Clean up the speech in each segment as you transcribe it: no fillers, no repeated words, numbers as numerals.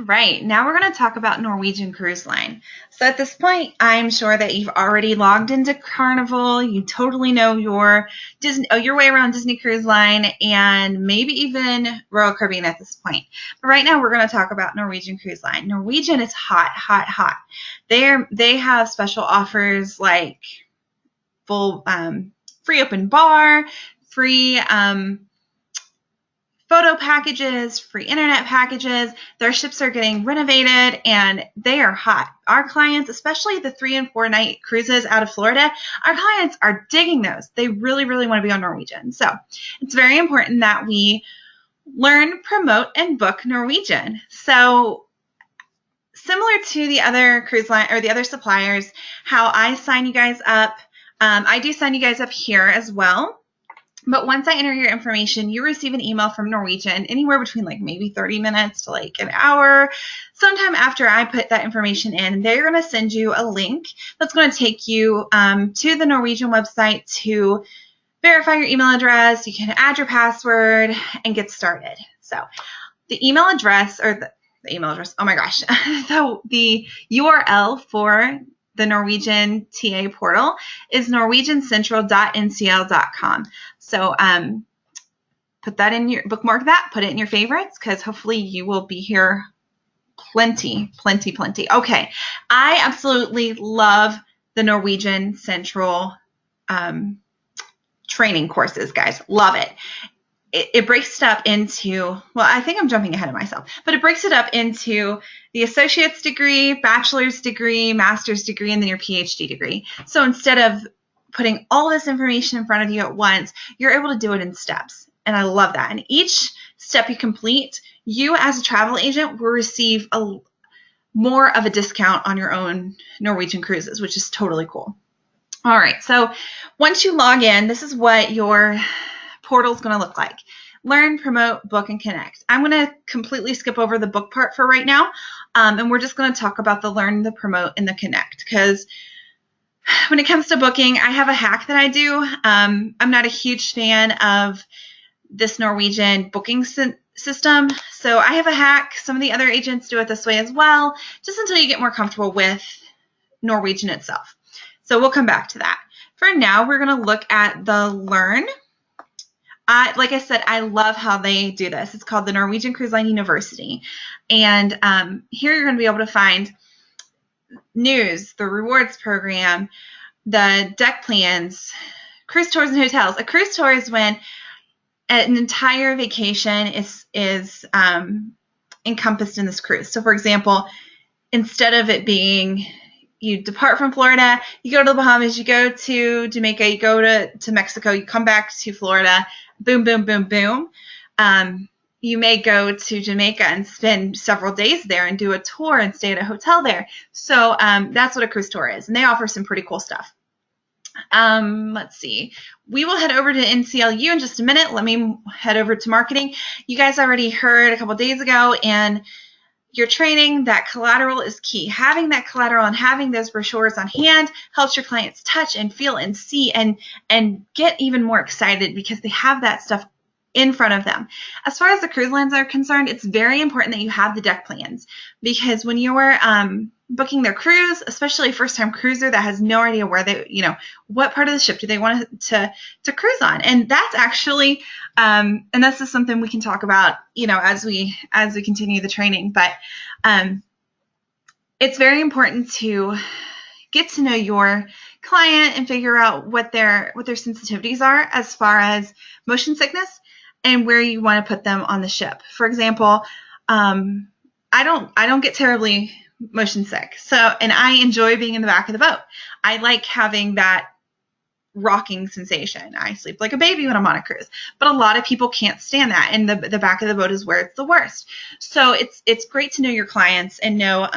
right, now we're going to talk about Norwegian Cruise Line. So at this point, I'm sure that you've already logged into Carnival. You totally know your way around Disney Cruise Line and maybe even Royal Caribbean at this point. But right now, we're going to talk about Norwegian Cruise Line. Norwegian is hot, hot, hot. They have special offers like full free open bar, free photo packages, free internet packages. Their ships are getting renovated and they are hot. Our clients, especially the 3 and 4 night cruises out of Florida, our clients are digging those. They really, really want to be on Norwegian. So it's very important that we learn, promote, and book Norwegian. So similar to the other cruise line or the other suppliers, how I sign you guys up, I do sign you guys up here as well. But once I enter your information, you receive an email from Norwegian anywhere between like maybe 30 minutes to like an hour. Sometime after I put that information in, they're going to send you a link that's going to take you to the Norwegian website to verify your email address. You can add your password and get started. So the email address oh my gosh, the URL for the Norwegian TA portal is norwegiancentral.ncl.com. So put that in bookmark that, put it in your favorites, because hopefully you will be here plenty. Okay, I absolutely love the Norwegian Central training courses, guys. Love it. It breaks it up into, well, I think I'm jumping ahead of myself, but it breaks it up into the associate's degree, bachelor's degree, master's degree, and then your PhD degree. So instead of putting all this information in front of you at once, you're able to do it in steps. And I love that. And each step you complete, you as a travel agent will receive more of a discount on your own Norwegian cruises, which is totally cool. All right. So once you log in, this is what your portal is going to look like. Learn, promote, book, and connect. I'm going to completely skip over the book part for right now, and we're just going to talk about the learn, the promote, and the connect, because when it comes to booking, I have a hack that I do. I'm not a huge fan of this Norwegian booking system, so I have a hack. Some of the other agents do it this way as well, just until you get more comfortable with Norwegian itself. So we'll come back to that. For now, we're going to look at the learn. Like I said, I love how they do this. It's called the Norwegian Cruise Line University. And here you're going to be able to find news, the rewards program, the deck plans, cruise tours and hotels. A cruise tour is when an entire vacation is encompassed in this cruise. So, for example, instead of it being you depart from Florida, you go to the Bahamas, you go to Jamaica, you go to Mexico, you come back to Florida, boom, boom, boom, boom. You may go to Jamaica and spend several days there and do a tour and stay at a hotel there. So that's what a cruise tour is, and they offer some pretty cool stuff. Let's see. We will head over to NCLU in just a minute. Let me head over to marketing. You guys already heard a couple days ago in your training that collateral is key. Having that collateral and having those brochures on hand helps your clients touch and feel and see and get even more excited because they have that stuff in front of them. As far as the cruise lines are concerned, it's very important that you have the deck plans, because when you're booking their cruise, especially a first-time cruiser that has no idea where what part of the ship do they want to cruise on, and that's actually and this is something we can talk about as we continue the training. But it's very important to get to know your client and figure out what their sensitivities are as far as motion sickness and where you want to put them on the ship. For example, I don't get terribly motion sick, and I enjoy being in the back of the boat. I like having that rocking sensation. I sleep like a baby when I'm on a cruise, but a lot of people can't stand that, and the back of the boat is where it's the worst. So it's great to know your clients and know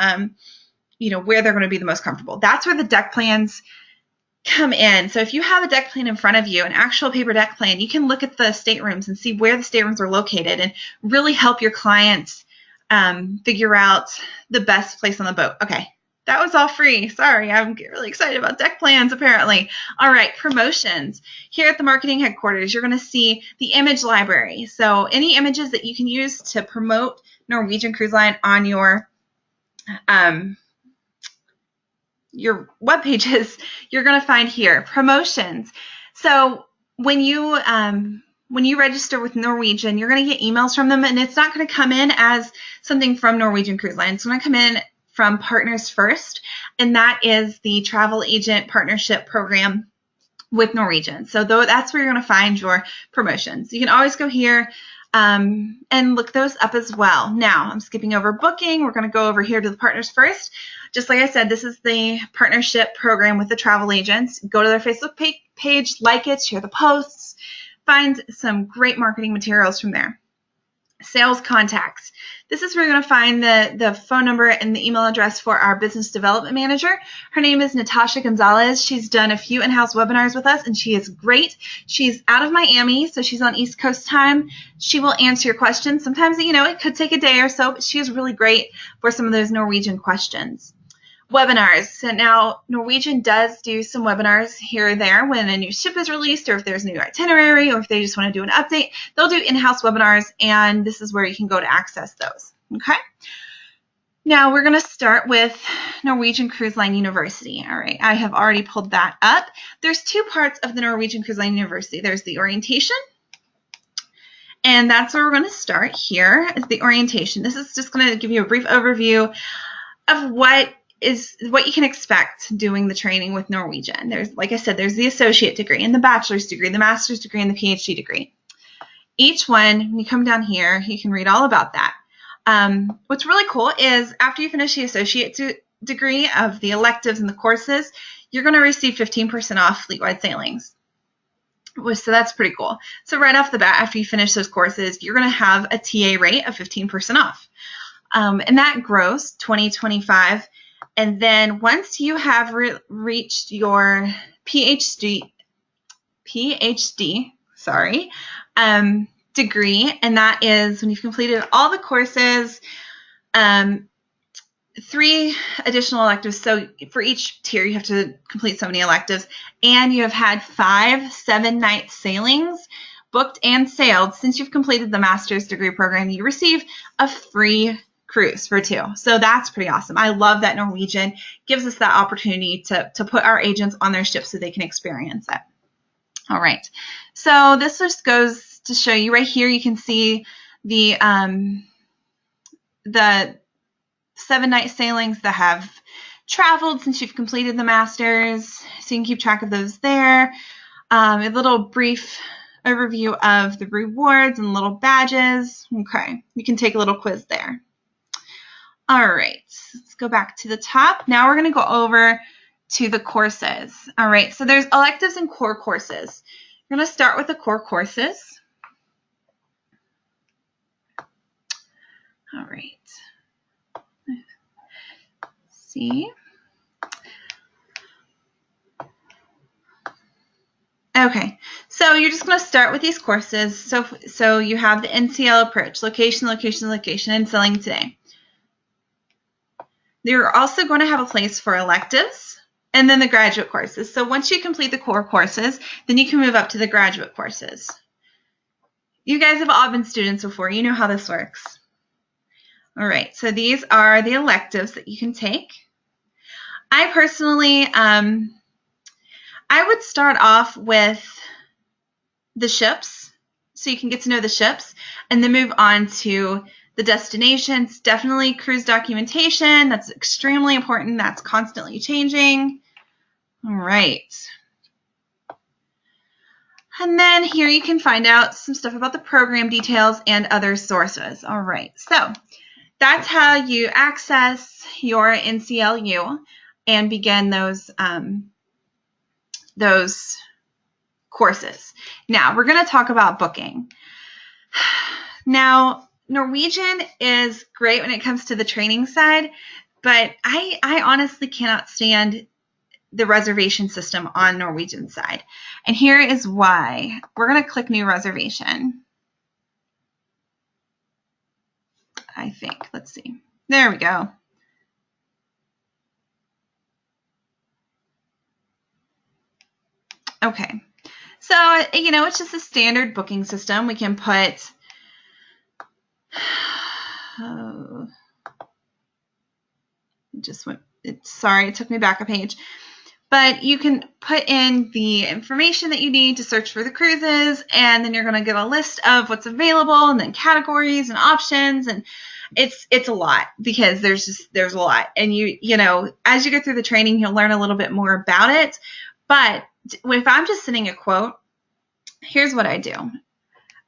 where they're going to be the most comfortable. That's where the deck plans come in. So if you have a deck plan in front of you, an actual paper deck plan, you can look at the staterooms and see where the staterooms are located and really help your clients figure out the best place on the boat. Okay, That was all free. Sorry, I'm really excited about deck plans, apparently. All right, promotions. Here at the marketing headquarters, you're going to see the image library. So any images that you can use to promote Norwegian Cruise Line on your web pages, you're going to find here. Promotions. So when you register with Norwegian, you're going to get emails from them, and it's not going to come in as something from Norwegian Cruise Line. It's going to come in from Partners First, and that is the travel agent partnership program with Norwegian. So that's where you're going to find your promotions. You can always go here and look those up as well. Now, I'm skipping over booking. We're going to go over here to the Partners First. Just like I said, this is the partnership program with the travel agents. Go to their Facebook page, like it, share the posts, find some great marketing materials from there. Sales contacts. This is where you're going to find the phone number and the email address for our business development manager. Her name is Natasha Gonzalez. She's done a few in-house webinars with us, and she is great. She's out of Miami, so she's on East Coast time. She will answer your questions. Sometimes, it could take a day or so, but she is really great for some of those Norwegian questions. Webinars. So now Norwegian does do some webinars here or there when a new ship is released, or if there's a new itinerary, or if they just want to do an update. They'll do in-house webinars, and this is where you can go to access those. Okay. Now we're going to start with Norwegian Cruise Line University. All right. I have already pulled that up. There's two parts of the Norwegian Cruise Line University. There's the orientation, and that's where we're going to start here is the orientation. This is just going to give you a brief overview of what you can expect doing the training with Norwegian. There's, like I said, there's the associate degree and the bachelor's degree, the master's degree, and the PhD degree. Each one, when you come down here, you can read all about that. What's really cool is after you finish the associate degree of the electives and the courses, you're going to receive 15% off fleet-wide sailings. So that's pretty cool. So right off the bat, after you finish those courses, you're going to have a TA rate of 15% off. And that grows 2025. And then once you have reached your PhD, degree, and that is when you've completed all the courses, 3 additional electives. So for each tier, you have to complete so many electives, and you have had 5 7-night sailings booked and sailed since you've completed the master's degree program. You receive a free cruise for 2. So that's pretty awesome. I love that Norwegian gives us that opportunity to put our agents on their ships so they can experience it. All right. So this just goes to show you right here, you can see the 7-night sailings that have traveled since you've completed the masters. So you can keep track of those there. A little brief overview of the rewards and little badges. Okay. You can take a little quiz there. All right, let's go back to the top. Now we're going to go over to the courses. All right, so there's electives and core courses. We're going to start with the core courses. All right. Let's see. Okay, so you're just going to start with these courses. So you have the NCL approach, location, location, location, and selling today. You're also going to have a place for electives and then the graduate courses. So once you complete the core courses, then you can move up to the graduate courses. You guys have all been students before. You know how this works. All right, so these are the electives that you can take. I personally, I would start off with the ships so you can get to know the ships and then move on to the destinations. Definitely cruise documentation. That's extremely important. That's constantly changing. All right. And then here you can find out some stuff about the program details and other sources. All right. So that's how you access your NCLU and begin those courses. Now we're going to talk about booking. Now, Norwegian is great when it comes to the training side, but I honestly cannot stand the reservation system on Norwegian side. And here is why. We're going to click new reservation. I think. Let's see. There we go. Okay. So, it's just a standard booking system. We can put, sorry, it took me back a page. But you can put in the information that you need to search for the cruises, and then you're going to get a list of what's available, and then categories and options, and it's a lot because there's a lot. And as you go through the training, you'll learn a little bit more about it. But if I'm just sending a quote, here's what I do.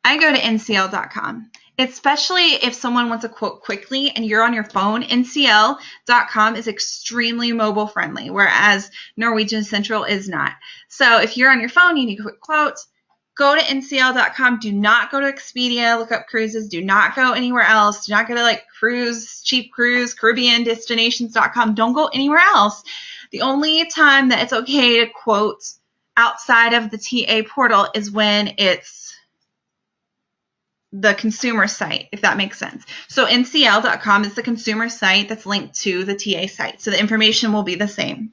I go to ncl.com. Especially if someone wants a quote quickly and you're on your phone, ncl.com is extremely mobile friendly, whereas Norwegian Central is not. So if you're on your phone, you need a quick quote, go to ncl.com. Do not go to Expedia, look up cruises. Do not go anywhere else. Do not go to cheap cruise, Caribbean destinations.com. Don't go anywhere else. The only time that it's okay to quote outside of the TA portal is when it's the consumer site, if that makes sense. So ncl.com is the consumer site that's linked to the TA site. So the information will be the same.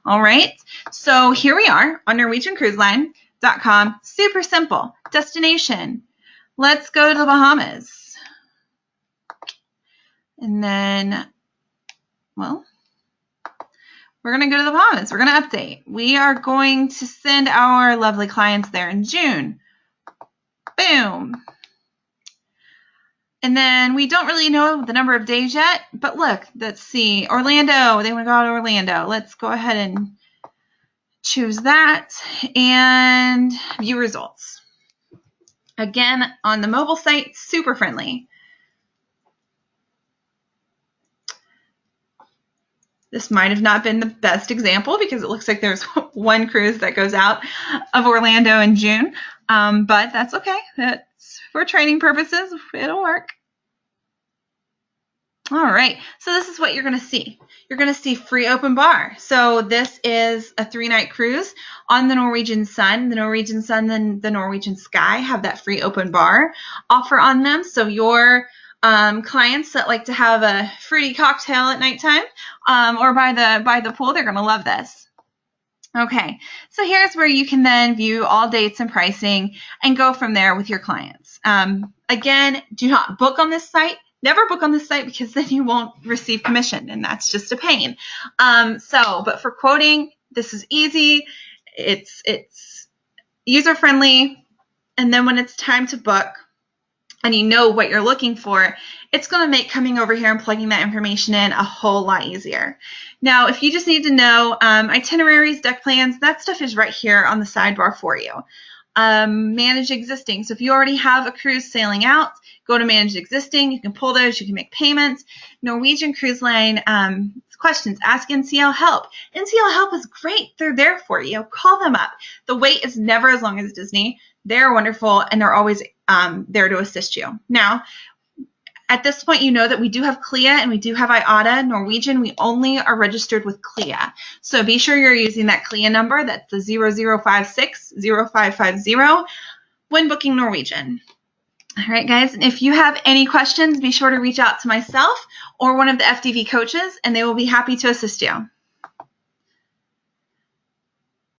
All right. So here we are on NorwegianCruiseLine.com. Super simple. Destination. Let's go to the Bahamas. And then, we're going to go to the Bahamas. We're going to update. We are going to send our lovely clients there in June. Boom. And then we don't really know the number of days yet, but look, let's see. Orlando, they want to go to Orlando. Let's go ahead and choose that and view results. Again, on the mobile site, super friendly. This might have not been the best example because it looks like there's one cruise that goes out of Orlando in June, but that's okay. That's for training purposes. It'll work. All right, so this is what you're going to see. You're going to see free open bar. So this is a 3-night cruise on the Norwegian Sun. The Norwegian Sun and the Norwegian Sky have that free open bar offer on them. So your clients that like to have a fruity cocktail at nighttime or by the pool, they're going to love this. Okay, so here's where you can then view all dates and pricing and go from there with your clients. Again, do not book on this site. Never book on this site because then you won't receive commission, and that's just a pain. But for quoting, this is easy. It's user-friendly, and then when it's time to book and you know what you're looking for, it's going to make coming over here and plugging that information in a whole lot easier. Now, if you just need to know itineraries, deck plans, that stuff is right here on the sidebar for you. Manage existing. So if you already have a cruise sailing out, go to manage existing. You can pull those. You can make payments. Norwegian Cruise Line questions. Ask NCL help. NCL help is great. They're there for you. Call them up. The wait is never as long as Disney. They're wonderful, and they're always there to assist you. Now, at this point, you know that we do have CLIA and we do have IATA. Norwegian, we only are registered with CLIA. So be sure you're using that CLIA number. That's the 0056-0550 when booking Norwegian. All right, guys, and if you have any questions, be sure to reach out to myself or one of the FDV coaches, and they will be happy to assist you.